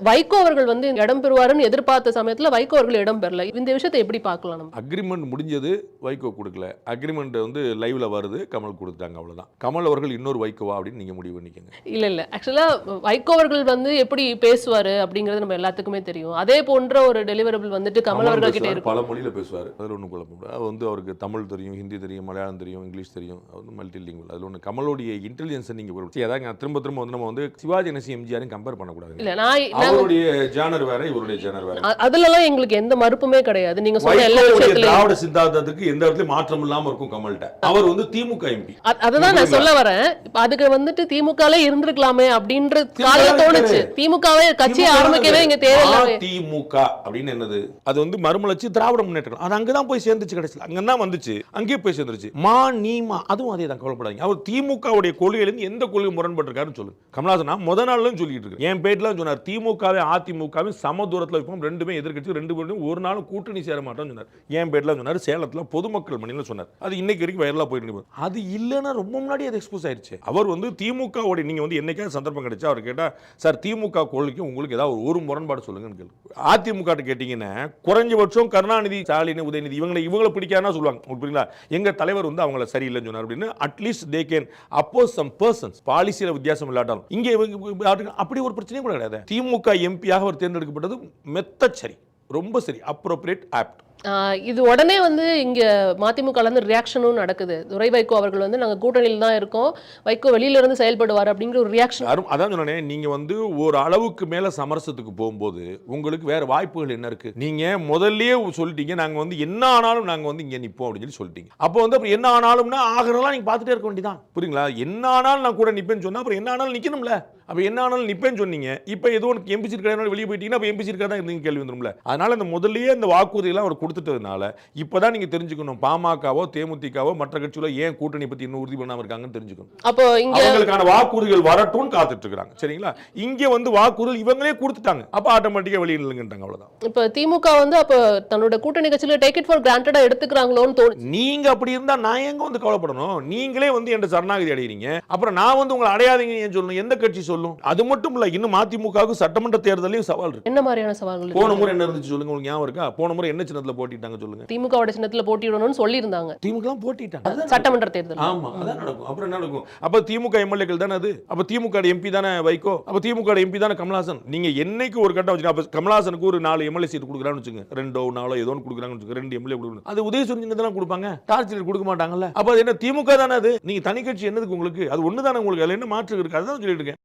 வைகோ அவர்கள் வந்து இடம் பெறுவாருன்னு எதிர்பார்த்த சமயத்துல வைகோ அவர்கள் இடம் பெறல. இந்த விஷயத்தை எப்படி பார்க்கலாம் நம்ம? அக்ரிமெண்ட் முடிஞ்சது, வைகோ கொடுக்கல. அக்ரிமெண்ட் வந்து லைவ்ல வருது, கமல் கொடுத்தாங்க, அவ்வளவுதான். கமல் அவர்கள் இன்னொரு வைகோவா அப்படின்னு நீங்க முடிவு பண்ணிக்கங்க. இல்ல ஆக்சுவலா வைகோ அவர்கள் வந்து எப்படி பேசுவாரு அப்படிங்கிறது நம்ம எல்லாத்துக்குமே தெரியும். அதே போன்ற ஒரு டெலிவரபிள் வந்துட்டு கமல் அவர்கள் கிட்ட இருக்கும். பல மொழியில பேசுவார், அதுல ஒன்றும் குழப்பம் இல்லை. அது வந்து அவருக்கு தமிழ் தெரியும், ஹிந்தி தெரியும், மலையாளம் தெரியும், இங்கிலீஷ் தெரியும். அது வந்து மல்டி லிங்குவல். அதுல ஒன்று கமலோடைய இன்டெலிஜென்ஸ் நீங்க அதாவது திரும்ப திரும்ப வந்து நம்ம வந்து சிவாஜி கணேசன் எம்ஜிஆரையும் கம்பேர் பண்ணக்கூடாது. இல்ல நான் அவருடைய ஜானர் வேற, இவருடைய ஜானர் வேற. அதுலலாம் எங்களுக்கு எந்த மறுப்புமே கிடையாது. நீங்க சொன்ன எல்லா விஷயத்துலயும் திராவிட சித்தாந்தத்துக்கு எந்த இடத்துலயும் மாற்றம் இல்லாம இருக்கும் கமல்கிட்ட. அவர் வந்து திமுக எம்பி. அதுதான் நான் சொல்ல வரேன். அதுக்கு வந்துட்டு திமுகலே இருந்திருக்கலாமே அப்படின்ற காலையில தோணுச்சு. திமுகவே கட்சியை ஆரம்பிக்கவே இங்க தேவையில்லை. திமுக அப்படின்னு என்னது? அது வந்து மறுமலர்ச்சி திராவிட முன்னேற்றம். அது அங்கதான் போய் சேர்ந்துச்சு, கடைசியில் அங்கதான் வந்துச்சு, அங்கேயே போய் சேர்ந்துருச்சு. நீமா அதுவும் அதே தான், கவலைப்படாதீங்க. அவர் திமுகவுடைய கொள்கையிலிருந்து எந்த கொள்கை முரண்பட்டிருக்காருன்னு சொல்லுங்க. கமலஹாசன் முத நாள்ல சொல்லிட்டு இருக்கு, என் பேட்ல சொன்னார் அதிமுகவே அதிமுகவே சம தூரத்தில் வைப்போம், ரெண்டுமே எதிர்க்கட்சி, ரெண்டு பேரும் ஒரு நாளும் கூட்டணி சேர மாட்டோம்னு சொன்னார். என் பேட்ல சொன்னார், சேலத்தில் பொதுமக்கள் மணியில சொன்னார். அது இன்னைக்கு வரைக்கும் வைரலா போயிட்டு அது இல்லைன்னா ரொம்ப முன்னாடி அது எக்ஸ்போஸ் ஆயிடுச்சு. அவர் வந்து திமுகவோட நீங்க வந்து என்னைக்காவது சந்தர்ப்பம் கிடைச்சா அவர் கேட்டா, சார் திமுக கொள்கைக்கு உங்களுக்கு ஏதாவது ஒரு முரண்பாடு சொல்லுங்கன்னு கேள்வி. அதிமுக கேட்டீங்கன்னா குறைஞ்சபட்சம் கருணாநிதி, ஸ்டாலின், உதயநிதி இவங்களை பிடிக்காதுன்னா சொல்லுவாங்க. புரியுங்களா? எங்க தலைவர் வந்து அவங்கள சரியில்லைன்னு சொன்னார் அப்படின்னு. At least they can oppose some persons. பாலிசியில வித்தியாசம் இல்லாட்டாலும் இங்கே அப்படி ஒரு பிரச்சனையும் கூட கிடையாது. திமுக எம்பியாக அவர் தேர்ந்தெடுக்கப்பட்டது மெத்தச்சரி, ரொம்ப சரி, அப்ரோப்ரியேட், ஆப்ட். இது உடனே வந்து இங்க மதிமுக இருந்து ரியாக்ஷனும் நடக்குது. துரை வைகோ அவர்கள் வந்து நாங்க கூட்டணியில் தான் இருக்கோம், வைகோ வெளியில இருந்து செயல்படுவார் அப்படிங்கிற ஒரு ரியாக்ஷன். அதான் சொன்னேன், நீங்க வந்து ஒரு அளவுக்கு மேல சமரசத்துக்கு போகும்போது உங்களுக்கு வேற வாய்ப்புகள் என்ன இருக்கு? நீங்க முதல்லயே சொல்லிட்டீங்க, நாங்க வந்து என்ன ஆனாலும் நாங்க வந்து இங்க நிப்போம் அப்படின்னு சொல்லிட்டீங்க. அப்போ வந்து அப்புறம் என்ன ஆனாலும்னா ஆகிறதெல்லாம் நீங்க பார்த்துட்டே இருக்க வேண்டியதான். புரியுங்களா? என்ன ஆனாலும் நான் கூட நிப்பேன்னு சொன்னா அப்புறம் என்ன ஆனாலும் நிக்கணும்ல. அப்ப என்ன ஆனாலும் நிப்பேன்னு சொன்னீங்க, இப்போ ஏதோ எம்பி சீட் கிடையாது வெளியே போயிட்டீங்கன்னா அப்ப எம்பி சீட் தான் இருந்தீங்க கேள்வி வந்துரும்ல. அதனால இந்த முதல்லயே இந்த வாக்குறுதியெல்லாம் அவர் கொடுத்துட்டதுனால இப்பதான் நீங்க தெரிஞ்சுக்கணும், பாமகவோ தேமுதிகவோ மற்ற கட்சிகளோ ஏன் கூட்டணி பத்தி இன்னும் உறுதி பண்ணாம இருக்காங்கன்னு தெரிஞ்சுக்கணும். அப்போ இங்க அவங்களுக்கான வாக்குறுதிகள் வரட்டும்னு காத்துட்டு இருக்காங்க. சரிங்களா? இங்க வந்து வாக்குறுதி இவங்களே கொடுத்துட்டாங்க, அப்ப ஆட்டோமேட்டிக்கா வெளியே நில்லுங்கன்றாங்க, அவ்வளவுதான். இப்ப திமுக வந்து அப்ப தன்னோட கூட்டணி கட்சியில டேக் இட் ஃபார் கிராண்டடா எடுத்துக்கிறாங்களோன்னு தோணுது. நீங்க அப்படி இருந்தா நான் எங்க வந்து கவலைப்படணும்? நீங்களே வந்து என்ற சரணாகதி அடைகிறீங்க, அப்புறம் நான் வந்து உங்களை அடையாதீங்க ஏன் சொல்லணும்? எந்த கட்சி சொல்லும்? அது மட்டும் இல்ல, இன்னும் மதிமுகவுக்கு சட்டமன்ற தேர்தலையும் சவால் இருக்கு. என்ன மாதிரியான சவால்கள்? போன முறை என்ன இருந்துச்சு சொல்லுங்க, உங்களுக்கு ஞாபகம் இருக்கா? போன முறை என்ன சின்னத்துல போட்டிட்டாங்க சொல்லுங்க? திமுகவோட சின்னத்துல போட்டியிடணும்னு சொல்லி இருந்தாங்க. திமுக போட்டிட்டாங்க சட்டமன்ற தேர்தல். ஆமா, அதான் நடக்கும். அப்புறம் என்ன நடக்கும்? அப்ப திமுக எம்எல்ஏக்கள் தானே அது. அப்ப திமுக எம்பி தானே வைகோ, அப்ப திமுக எம்பி தானே கமலஹாசன். நீங்க என்னைக்கு ஒரு கட்டம் வச்சுங்க, அப்ப கமலஹாசனுக்கு ஒரு 4 எம்எல்ஏ சீட் கொடுக்குறான்னு வச்சுங்க, 2 ஏதோ கொடுக்குறாங்கன்னு வச்சுங்க, 2 எம்எல்ஏ கொடுக்கணும். அது உதயசூரியன் தான் கொடுப்பாங்க, டார்ச் கொடுக்க மாட்டாங்கல்ல. அப்ப அது என்ன திமுக தானே அது? நீங்க தனி கட்சி என்னதுக்கு உங்களுக்கு? அது ஒண்ணு தானே உங்களுக்கு, அதுல என்ன மாற்று இருக்கு? அதுதான் சொல்லிட்டு இருக்கேன்.